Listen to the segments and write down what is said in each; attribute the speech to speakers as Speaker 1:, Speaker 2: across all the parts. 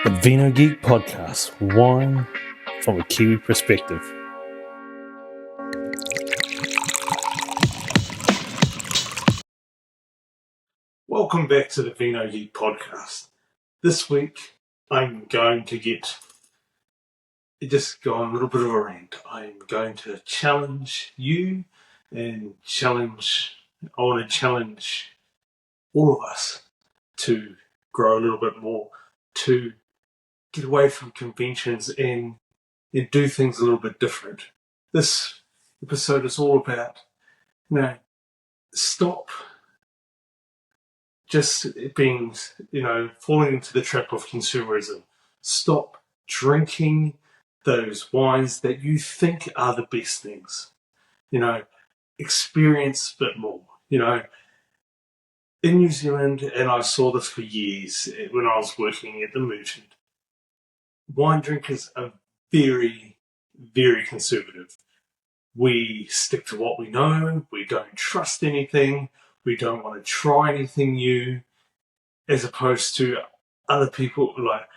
Speaker 1: The Vino Geek Podcast, wine from a Kiwi perspective. Welcome back to the Vino Geek Podcast. This week, I'm going to go on a little bit of a rant. I'm going to challenge you and I want to challenge all of us to grow a little bit more, to get away from conventions and do things a little bit different. This episode is all about, stop just being, falling into the trap of consumerism. Stop drinking those wines that you think are the best things. Experience a bit more. In New Zealand, and I saw this for years when I was working at the merchant, wine drinkers are very, very conservative. We stick to what we know. We don't trust anything. We don't want to try anything new, as opposed to other people like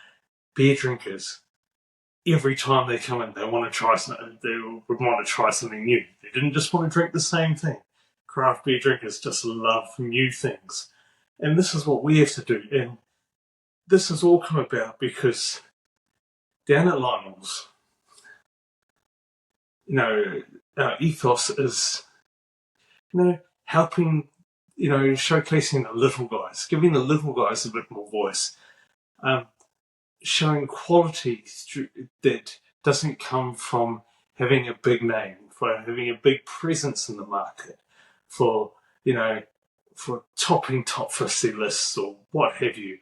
Speaker 1: beer drinkers. Every time they come in, they want to try something. They would want to try something new. They didn't just want to drink the same thing. Craft beer drinkers just love new things, and this is what we have to do. And this has all come about because down at Lionel's, our ethos is, helping, showcasing the little guys, giving the little guys a bit more voice, showing quality that doesn't come from having a big name, for having a big presence in the market, for topping top 50 lists or what have you.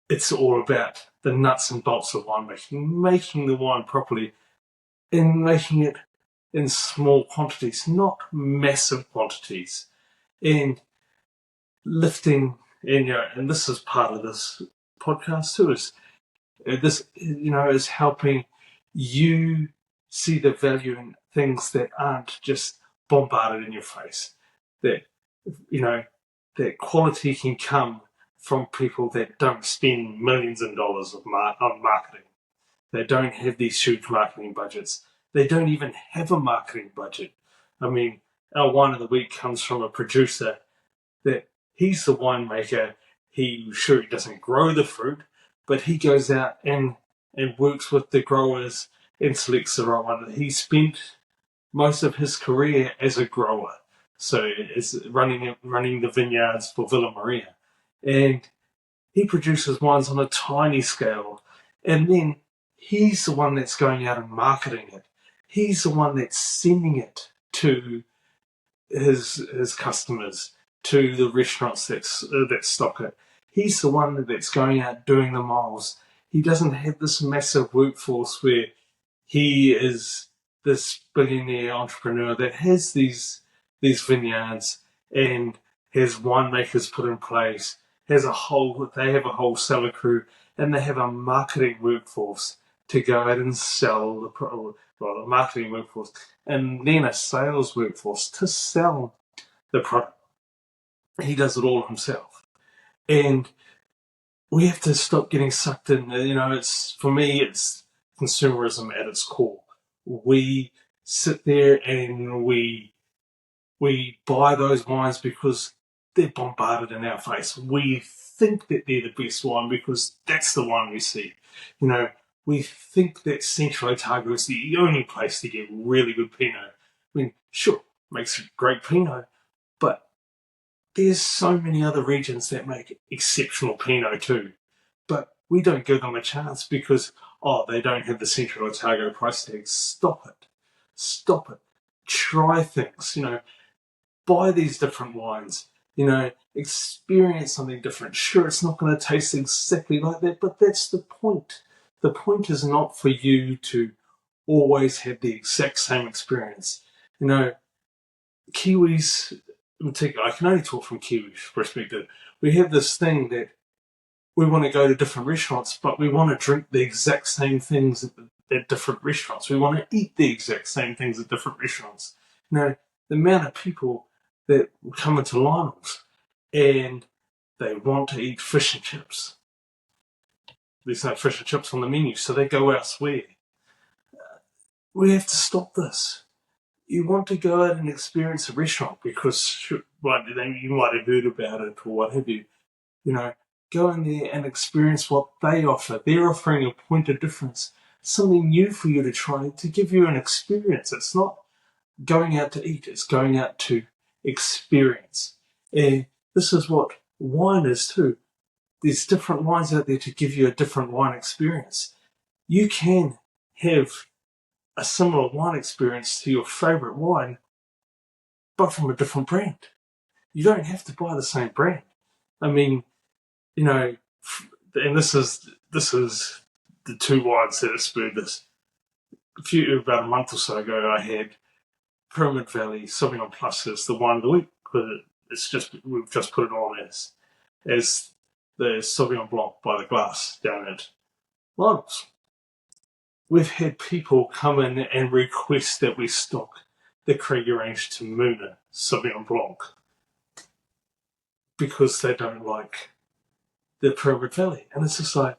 Speaker 1: It's all about the nuts and bolts of winemaking, making the wine properly, and making it in small quantities, not massive quantities, and lifting. And this is part of this podcast too. Is helping you see the value in things that aren't just bombarded in your face. That that quality can come from people that don't spend millions of dollars on marketing. They don't have these huge marketing budgets. They don't even have a marketing budget. I mean, our wine of the week comes from a producer that he's the winemaker. He doesn't grow the fruit, but he goes out and works with the growers and selects the right one. He spent most of his career as a grower, so it's running the vineyards for Villa Maria, and he produces wines on a tiny scale, and then he's the one that's going out and marketing it. He's the one that's sending it to his customers, to the restaurants that stock it. He's the one that's going out doing the miles. He doesn't have this massive workforce where he is this billionaire entrepreneur that has these vineyards and has winemakers put in place, they have a whole cellar crew, and they have a marketing workforce to go out and sell the product. Well, a marketing workforce, and then a sales workforce to sell the product. He does it all himself. And we have to stop getting sucked in. For me, it's consumerism at its core. We sit there and we buy those wines because they're bombarded in our face. We think that they're the best wine because that's the one we see. We think that Central Otago is the only place to get really good Pinot. I mean, sure, makes great Pinot, but there's so many other regions that make exceptional Pinot too. But we don't give them a chance because, they don't have the Central Otago price tag. Stop it. Try things, buy these different wines, experience something different. Sure, it's not going to taste exactly like that, but that's the point. The point is not for you to always have the exact same experience. Kiwis, in particular, I can only talk from Kiwi's perspective. We have this thing that we want to go to different restaurants, but we want to drink the exact same things at different restaurants. We want to eat the exact same things at different restaurants. The amount of people that come into Lionel's and they want to eat fish and chips. there's no fish and chips on the menu, so they go elsewhere. We have to stop this. You want to go out and experience a restaurant because you might have heard about it or what have you. Go in there and experience what they offer. They're offering a point of difference, something new for you to try to give you an experience. It's not going out to eat, it's going out to experience. And this is what wine is too. There's different wines out there to give you a different wine experience. You can have a similar wine experience to your favourite wine, but from a different brand. You don't have to buy the same brand. I mean, and this is the two wines that have spurred this. About a month or so ago, I had Pyramid Valley Sauvignon Plus as the wine of the week. We've just put it on as the Sauvignon Blanc by the glass down at Lionel's. We've had people come in and request that we stock the Craggy range to Moona Sauvignon Blanc because they don't like the Pyramid Valley. And it's just like,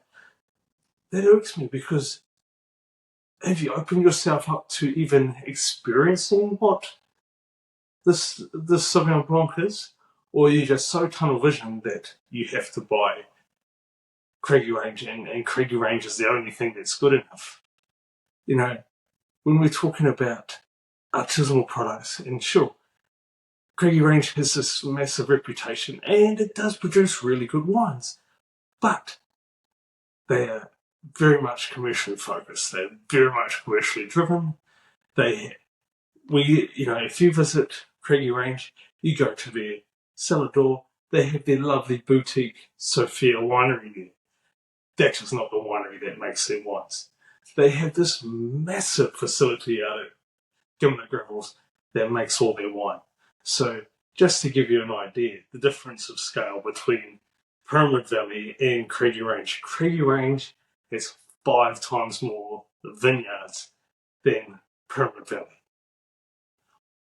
Speaker 1: that irks me because have you opened yourself up to even experiencing what this Sauvignon Blanc is? Or are you just so tunnel vision that you have to buy Craggy range and Craggy range is the only thing that's good enough? When we're talking about artisanal products, and sure, Craggy range has this massive reputation and it does produce really good wines, but they are very much commercially focused. They're very much commercially driven. If you visit Craggy range, you go to their cellar door, they have their lovely boutique Sophia winery there. That is not the winery that makes their wines. They have this massive facility out at Gimlet Gravels that makes all their wine. So just to give you an idea, the difference of scale between Pyramid Valley and Craggy range. Craggy range has 5 times more vineyards than Pyramid Valley.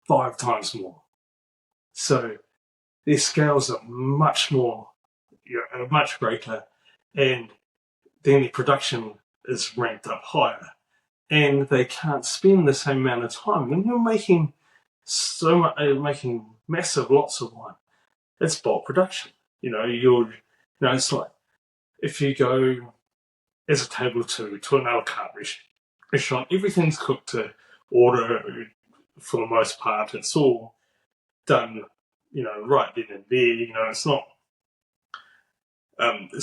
Speaker 1: 5 times more. So their scales are much greater, and then the production is ranked up higher. And they can't spend the same amount of time. When you're making making massive lots of wine, it's bulk production. It's like if you go as a table to an a la carte restaurant, everything's cooked to order for the most part. It's all done, right then and there. It's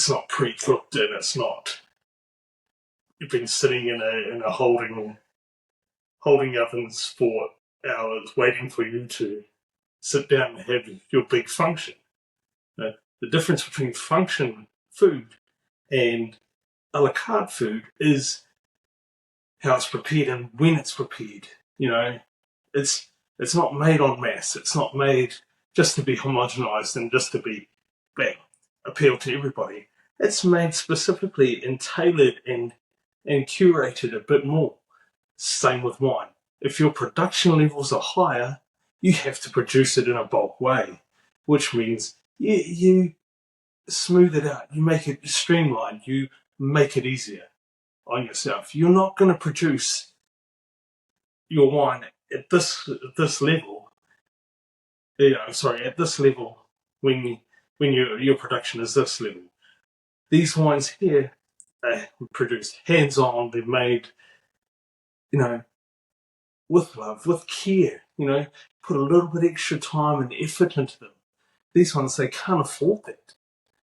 Speaker 1: not pre-cooked and it's not. You've been sitting in a holding ovens for hours waiting for you to sit down and have your big function. The difference between function food and a la carte food is how it's prepared and when it's prepared. It's not made en masse. It's not made just to be homogenized and just to be appeal to everybody. It's made specifically and tailored and curated a bit more. Same with wine. If your production levels are higher, you have to produce it in a bulk way, which means you smooth it out, you make it streamlined, you make it easier on yourself. You're not going to produce your wine at this level. At this level when your production is this level. These wines here are produced hands-on. They're made, with love, with care. Put a little bit extra time and effort into them. These ones, they can't afford that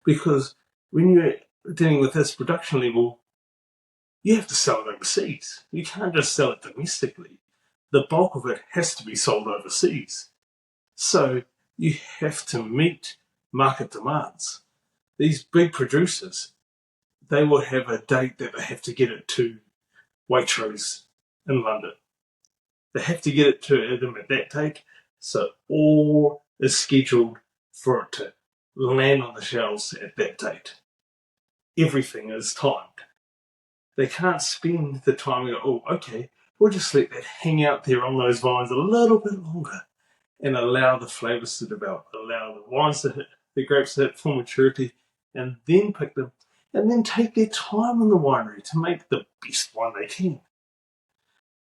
Speaker 1: because when you're dealing with this production level, you have to sell it overseas. You can't just sell it domestically. The bulk of it has to be sold overseas. So you have to meet market demands. These big producers, they will have a date that they have to get it to Waitrose in London. They have to get it to them at that date, so all is scheduled for it to land on the shelves at that date. Everything is timed. They can't spend the time and go, we'll just let that hang out there on those vines a little bit longer and allow the flavours to develop, allow the wines to hit, the grapes to hit full maturity, and then pick them and then take their time in the winery to make the best wine they can.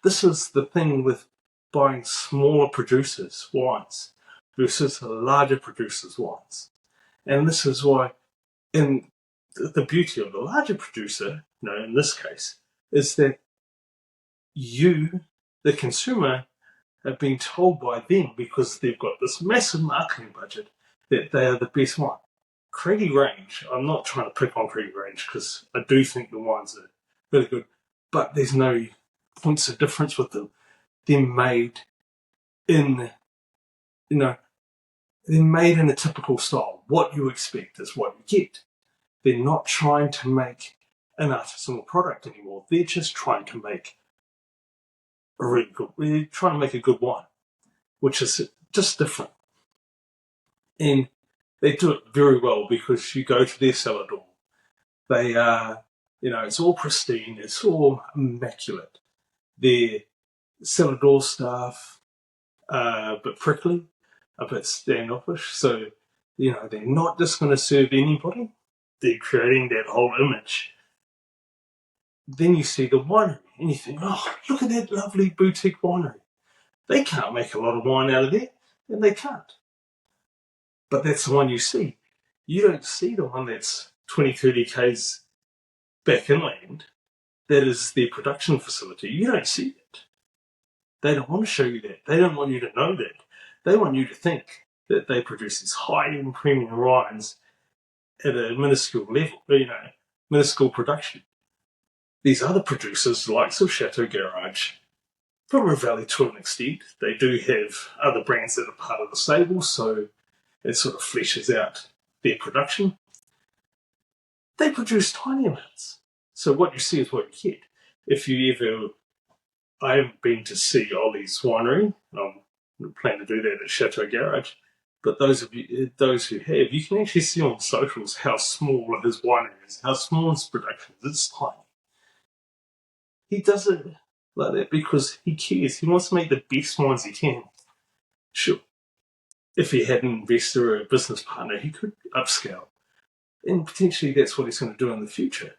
Speaker 1: This is the thing with buying smaller producers' wines versus larger producers' wines. And this is why, in the beauty of the larger producer, in this case, is that you, the consumer, have been told by them, because they've got this massive marketing budget, that they are the best wine. Craggy range, I'm not trying to pick on Craggy range because I do think the wines are really good, but there's no points of difference with them. They're made in, they're made in a typical style. What you expect is what you get. They're not trying to make an artisanal product anymore. They're just trying to make they're trying to make a good wine, which is just different. And they do it very well, because you go to their cellar door. They are, it's all pristine, it's all immaculate. Their cellar door staff are a bit prickly, a bit standoffish, so, they're not just going to serve anybody. They're creating that whole image. Then you see the winery, and you think, oh, look at that lovely boutique winery. They can't make a lot of wine out of there, and they can't. But that's the one you see. You don't see the one that's 20, 30 k's back inland. That is their production facility. You don't see it. They don't want to show you that. They don't want you to know that. They want you to think that they produce these high-end premium wines at a minuscule level, minuscule production. These other producers, the likes of Chateau Garage, from Ravelli to an extent, they do have other brands that are part of the stable, so it sort of fleshes out their production. They produce tiny amounts. So what you see is what you get. If you ever, I haven't been to see Ollie's winery, and I'm planning to do that at Chateau Garage, but those who have, you can actually see on socials how small his winery is, how small his production is. It's tiny. He does it like that because he cares. He wants to make the best wines he can. Sure, if he had an investor or a business partner, he could upscale. And potentially that's what he's going to do in the future.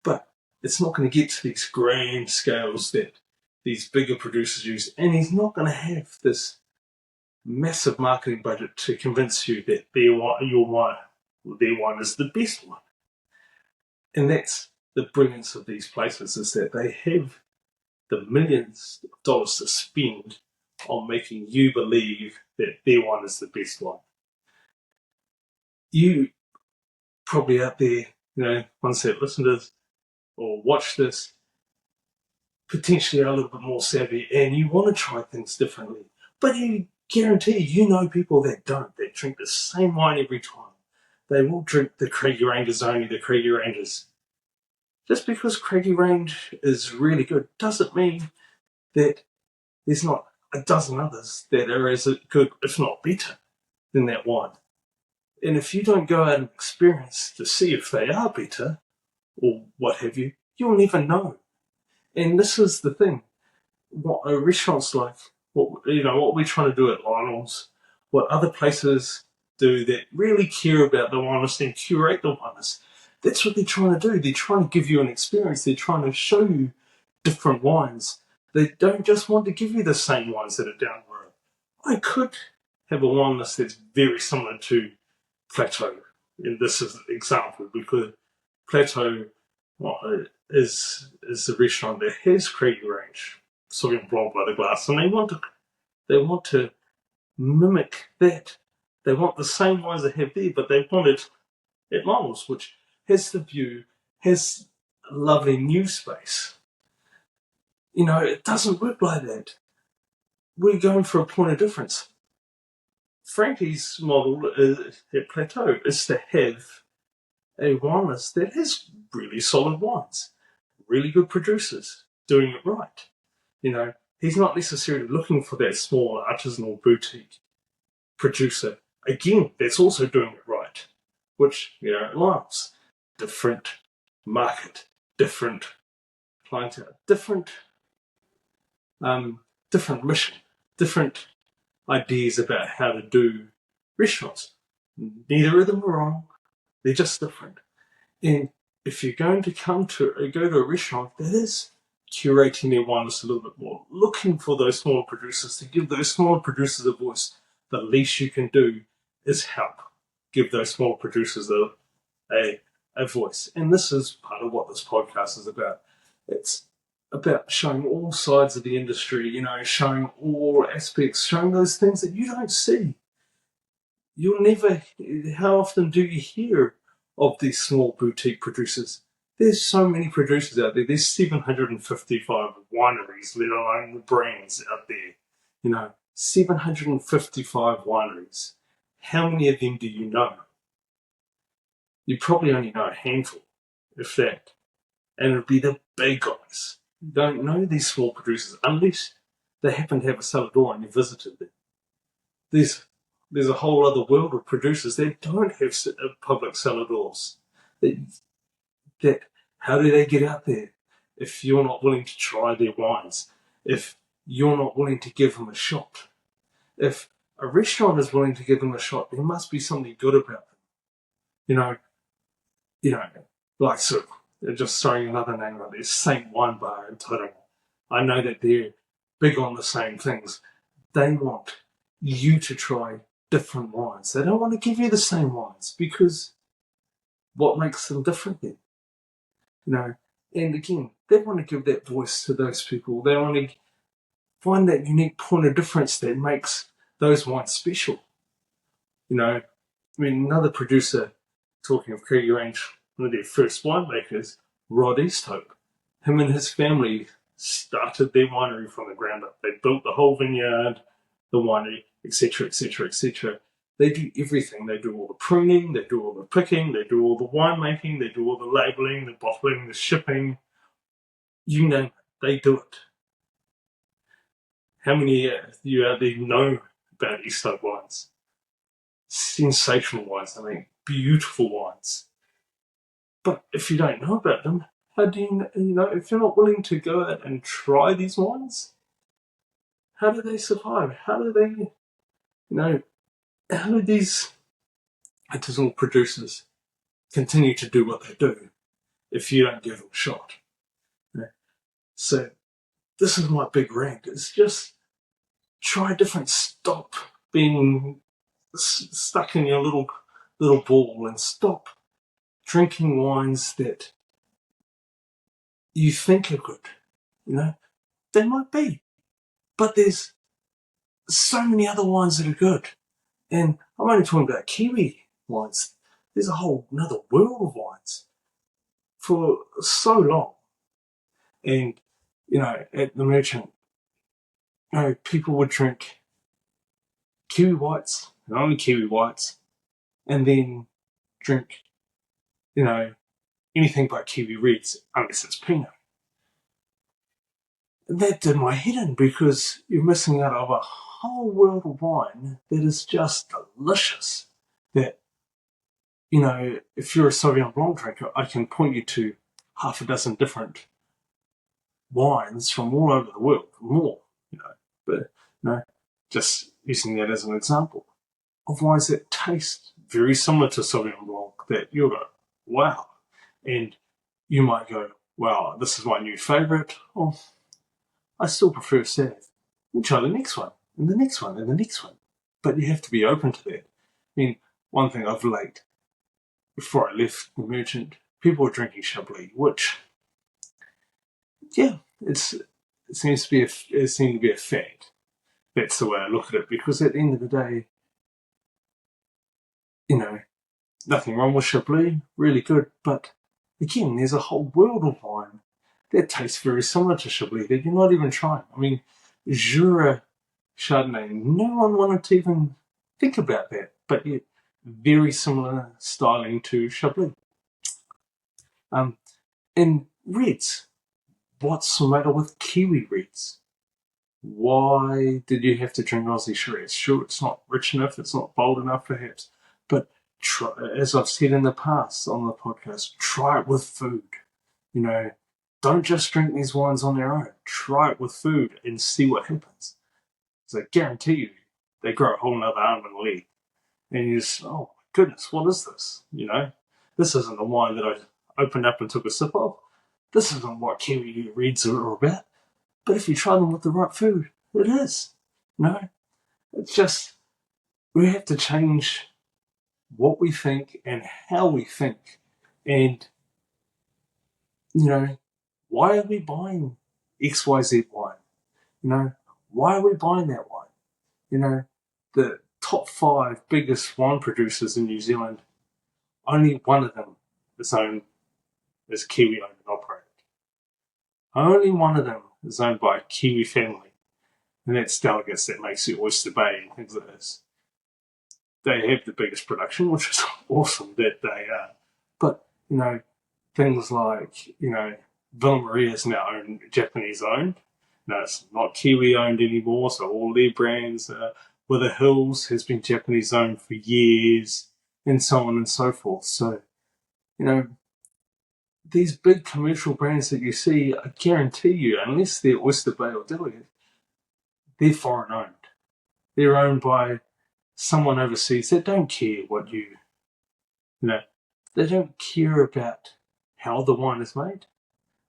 Speaker 1: But it's not going to get to these grand scales that these bigger producers use. And he's not going to have this massive marketing budget to convince you that their wine is the best one. And that's the brilliance of these places, is that they have the millions of dollars to spend on making you believe that their wine is the best one. You probably out there, ones that listen to this or watch this, potentially are a little bit more savvy and you want to try things differently. But you guarantee people that don't, that drink the same wine every time. They will drink the Craggy Ranges only, the Craggy Ranges. Just because Craggy Range is really good doesn't mean that there's not a dozen others that are as good, if not better, than that wine. And if you don't go out and experience to see if they are better, or what have you, you'll never know. And this is the thing. What a restaurant's like, what we're trying to do at Lionel's, what other places do that really care about the wineness and curate the wineness, that's what they're trying to do. They're trying to give you an experience. They're trying to show you different wines. They don't just want to give you the same wines that are down the road. I could have a wineness that's very similar to Plateau, and this is an example, because Plateau is the restaurant that has Craggy Range, Sauvignon Blanc by the glass, and they want to mimic that. They want the same wines they have there, but they want it at Lionel's, which has the view, has a lovely new space. It doesn't work like that. We're going for a point of difference. Frankie's model at Plateau is to have a wineless that has really solid wines, really good producers doing it right. He's not necessarily looking for that small artisanal boutique producer, again, that's also doing it right, which, Lionel's. Different market, different clientele, different mission, different ideas about how to do restaurants. Neither of them are wrong. They're just different. And if you're going to go to a restaurant that is curating their wine list a little bit more, looking for those smaller producers to give those smaller producers a voice, the least you can do is help give those small producers a voice. And this is part of what this podcast is about. It's about showing all sides of the industry, showing all aspects, showing those things that you don't see. You'll never, how often do you hear of these small boutique producers? There's so many producers out there. There's 755 wineries, let alone the brands out there. 755 wineries. How many of them do you know? You probably only know a handful, if that. And it'd be the big guys. You don't know these small producers unless they happen to have a cellar door and you visited them. There's a whole other world of producers that don't have public cellar doors. How do they get out there if you're not willing to try their wines? If you're not willing to give them a shot? If a restaurant is willing to give them a shot, there must be something good about them. Like so, just throwing another name out there, Saint Wine Bar in Tauranga. I know that they're big on the same things. They want you to try different wines. They don't want to give you the same wines because what makes them different then? And again, they want to give that voice to those people. They want to find that unique point of difference that makes those wines special. Another producer, talking of Craggy Range, one of their first winemakers, Rod Easthope, him and his family started their winery from the ground up. They built the whole vineyard, the winery, etc., etc., etc. They do everything. They do all the pruning, they do all the picking, they do all the winemaking, they do all the labeling, the bottling, the shipping. You name it, they do it. How many of you out there know about Easthope wines? Sensational wines, beautiful wines. But if you don't know about them, how do you know, if you're not willing to go out and try these wines, how do they survive? How do these artisanal producers continue to do what they do if you don't give them a shot? So this is my big rant. It's just try different. Stop being stuck in your little ball and stop drinking wines that you think are good. They might be, but there's so many other wines that are good. And I'm only talking about Kiwi wines. There's a whole another world of wines for so long. And, at the merchant, people would drink Kiwi whites, and only Kiwi whites, and then drink, anything but Kiwi reds, unless it's Pinot. And that did my head in because you're missing out on a whole world of wine that is just delicious. That, if you're a Sauvignon Blanc drinker, I can point you to half a dozen different wines from all over the world, more, but, just using that as an example of wines that taste very similar to Sauvignon Blanc that you'll go, wow. And you might go, wow, this is my new favourite. Oh, I still prefer Sauv. You try the next one, and the next one, and the next one. But you have to be open to that. One thing I've liked, before I left the merchant, people were drinking Chablis, which, yeah, it seems to be a fad. That's the way I look at it, because at the end of the day, nothing wrong with Chablis, really good, but again, there's a whole world of wine that tastes very similar to Chablis that you're not even trying. Jura Chardonnay, no one wanted to even think about that, but yet very similar styling to Chablis. And reds, what's the matter with Kiwi reds? Why did you have to drink Aussie Shiraz? Sure, it's not rich enough, it's not bold enough perhaps, but as I've said in the past on the podcast, try it with food. Don't just drink these wines on their own. Try it with food and see what happens. So I guarantee you, they grow a whole nother arm and leg. And you just, oh my goodness, what is this? This isn't the wine that opened up and took a sip of. This isn't what Kiwi Reds are about. But if you try them with the right food, it is. No, it's just we have to change what we think and how we think. And, why are we buying XYZ wine? Why are we buying that wine? The top 5 biggest wine producers in New Zealand, only one of them is Kiwi owned and operated. Only one of them is owned by a Kiwi family. And that's Delegates that makes the Oyster Bay and things like this. They have the biggest production, which is awesome that they are. But, things like, Villa Maria is now Japanese owned. No, it's not Kiwi owned anymore, so all their brands, Wither Hills has been Japanese owned for years, and so on and so forth. So, these big commercial brands that you see, I guarantee you, unless they're Oyster Bay or Delegate, they're foreign owned. They're owned by someone overseas that don't care what they don't care about how the wine is made.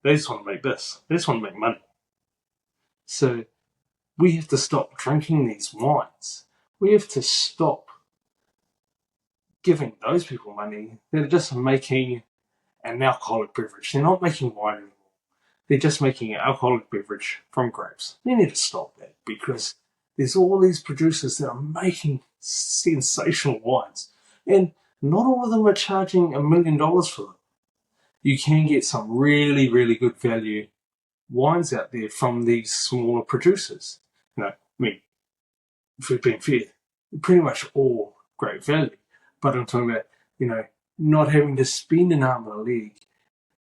Speaker 1: They just want to make this. They just want to make money. So we have to stop drinking these wines. We have to stop giving those people money. They're just making an alcoholic beverage. They're not making wine anymore. They're just making an alcoholic beverage from grapes. We need to stop that because there's all these producers that are making sensational wines. And not all of them are charging $1 million for them. You can get some really, really good value wines out there from these smaller producers. If we've been fair, pretty much all great value. But I'm talking about, not having to spend an arm and a leg,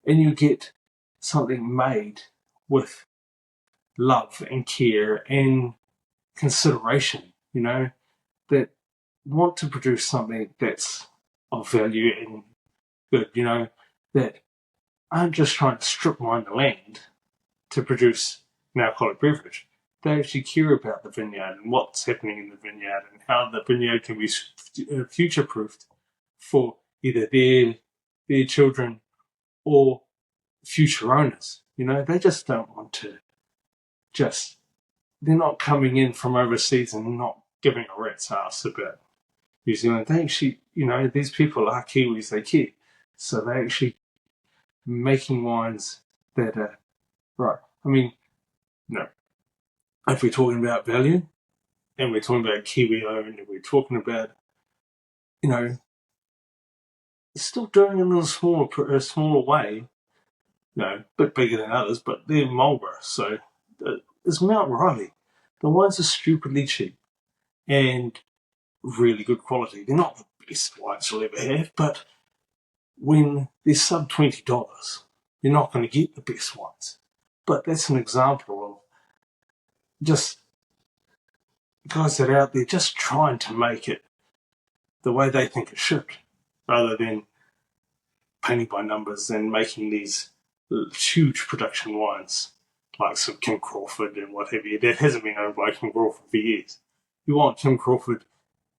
Speaker 1: and you get something made with love and care and consideration, that want to produce something that's of value and good, that aren't just trying to strip mine the land to produce an alcoholic beverage. They actually care about the vineyard and what's happening in the vineyard and how the vineyard can be future-proofed for either their children or future owners. They just don't want to they're not coming in from overseas and not giving a rat's ass about New Zealand. They actually, these people are Kiwis, they care. So they're actually making wines that are right. If we're talking about value and we're talking about Kiwi owned and we're talking about, still doing it in a smaller way, a bit bigger than others, but they're Marlborough. So it's Mount Riley. The wines are stupidly cheap and really good quality. They're not the best wines you'll ever have, but when they're sub $20, you're not going to get the best wines. But that's an example of just guys that are out there just trying to make it the way they think it should, rather than painting by numbers and making these huge production wines like some Kim Crawford and what have you. That hasn't been owned by Kim Crawford for years. You want Kim Crawford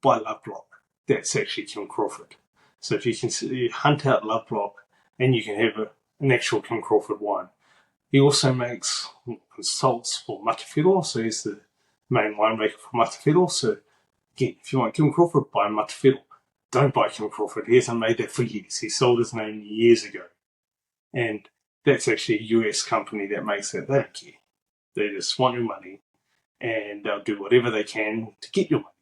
Speaker 1: by Lovelock. That's actually Kim Crawford. So if you can hunt out Lovelock and you can have an actual Kim Crawford wine. He also makes consults for Matawhiro, so he's the main winemaker for Matawhiro. So again, if you want Kim Crawford, buy Matawhiro. Don't buy Kim Crawford. He hasn't made that for years. He sold his name years ago. And that's actually a US company that makes that. They don't care. They just want your money and they'll do whatever they can to get your money.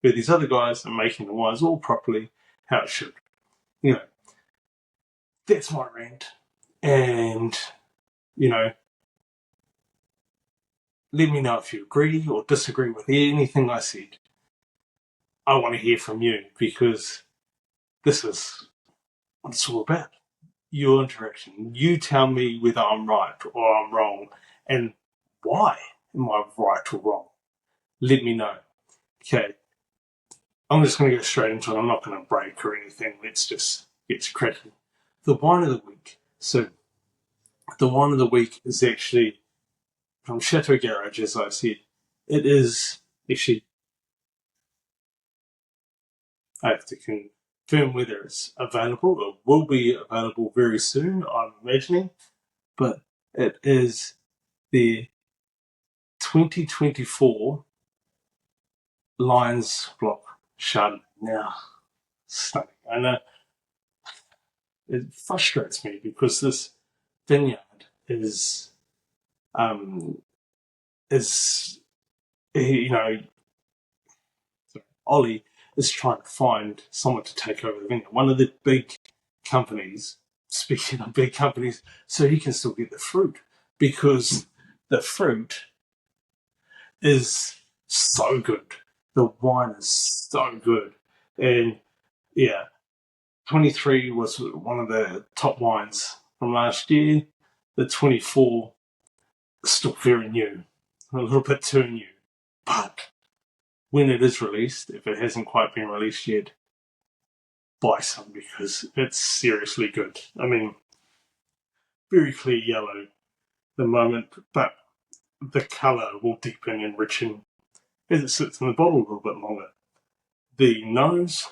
Speaker 1: But these other guys are making the wines all properly, how it should. That's my rant. And, let me know if you agree or disagree with anything I said. I want to hear from you because this is what it's all about. Your interaction. You tell me whether I'm right or I'm wrong and why am I right or wrong. Let me know. Okay. I'm just going to go straight into it. I'm not going to break or anything. Let's just get cracking. The wine of the week. So, the wine of the week is actually from Chateau Garage, as I said. It is actually, I have to confess confirm whether it's available. It will be available very soon, I'm imagining, but it is the 2024 Lions Block Chardonnay. Now, stunning. I know it frustrates me because this vineyard is, you know, Ollie is trying to find someone to take over the vineyard. One of the big companies, speaking of big companies, so he can still get the fruit, because the fruit is so good. The wine is so good. And yeah, 23 was one of the top wines from last year. The 24 is still very new, a little bit too new. But when it is released, if it hasn't quite been released yet, buy some, because it's seriously good. I mean, very clear yellow at the moment, but the colour will deepen and richen as it sits in the bottle a little bit longer. The nose,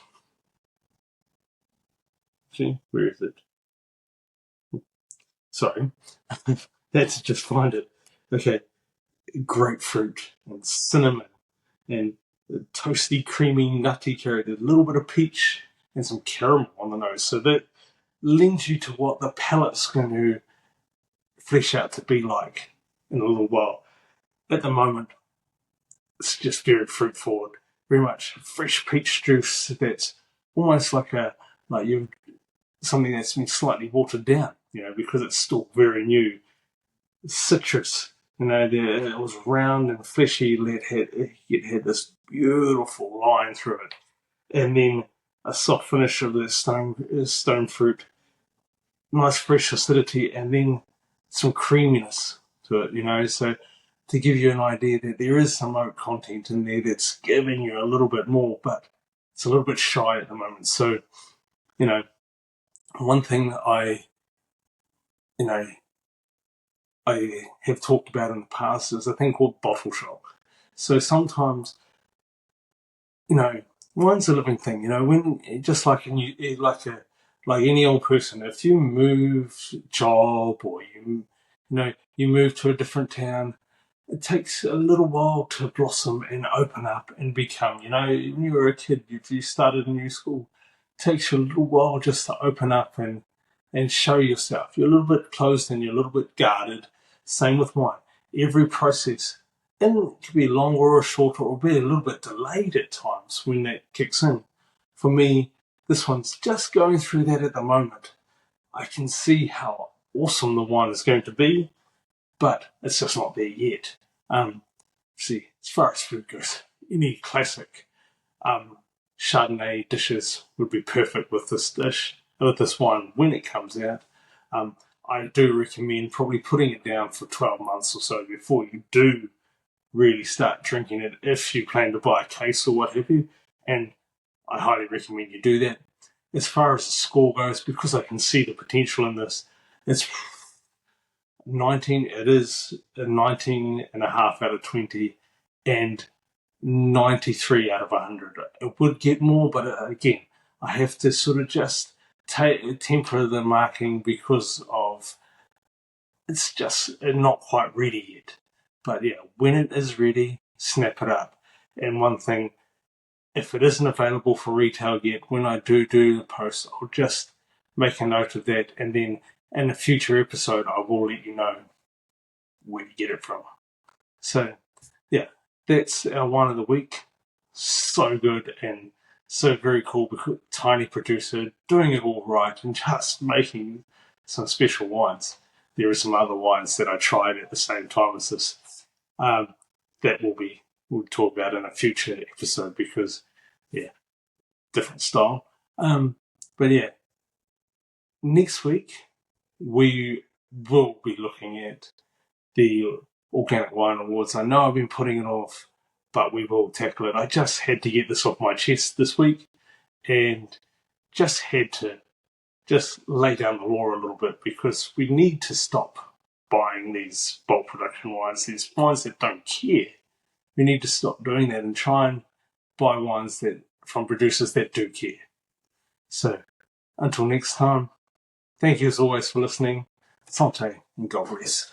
Speaker 1: see, where is it? Sorry, that's to just find it. Okay, grapefruit and cinnamon and toasty, creamy, nutty character, a little bit of peach and some caramel on the nose. So that lends you to what the palate's going to flesh out to be like in a little while. At the moment, it's just very fruit forward, very much fresh peach juice that's almost like you've something that's been slightly watered down, because it's still very new. Citrus, it was round and fleshy. It had this beautiful line through it, and then a soft finish of the stone fruit, nice fresh acidity, and then some creaminess to it. So to give you an idea that there is some oak content in there that's giving you a little bit more, but it's a little bit shy at the moment. So, one thing that I have talked about in the past is a thing called bottle shock. So sometimes, wine's a living thing. When just like any old person, if you move job or you move to a different town, it takes a little while to blossom and open up and become. When you were a kid, if you started a new school, it takes you a little while just to open up and show yourself. You're a little bit closed and you're a little bit guarded. Same with wine. Every process, and it can be longer or shorter or be a little bit delayed at times when that kicks in. For me, this one's just going through that at the moment. I can see how awesome the wine is going to be, but it's just not there yet. See, as far as food goes, any classic Chardonnay dishes would be perfect with this dish, with this wine when it comes out. I do recommend probably putting it down for 12 months or so before you do really start drinking it, if you plan to buy a case or what have you. And I highly recommend you do that. As far as the score goes, because I can see the potential in this, it's 19. It is a 19.5 out of 20 and 93 out of 100. It would get more, but again, I have to sort of just temper the marking because of it's just not quite ready yet. But yeah, when it is ready, snap it up. And one thing, if it isn't available for retail yet, when I do the post, I'll just make a note of that, and then in a future episode, I will let you know where to get it from. So yeah, that's our wine of the week. So good and so very cool, because tiny producer doing it all right and just making some special wines. There are some other wines that I tried at the same time as this that we'll talk about in a future episode, because different style. But yeah, next week we will be looking at the Organic Wine Awards. I know I've been putting it off, but we will tackle it. I just had to get this off my chest this week, and just had to just lay down the law a little bit, because we need to stop buying these bulk production wines, these wines that don't care. We need to stop doing that and try and buy wines that from producers that do care. So until next time, thank you as always for listening. Sante and God bless.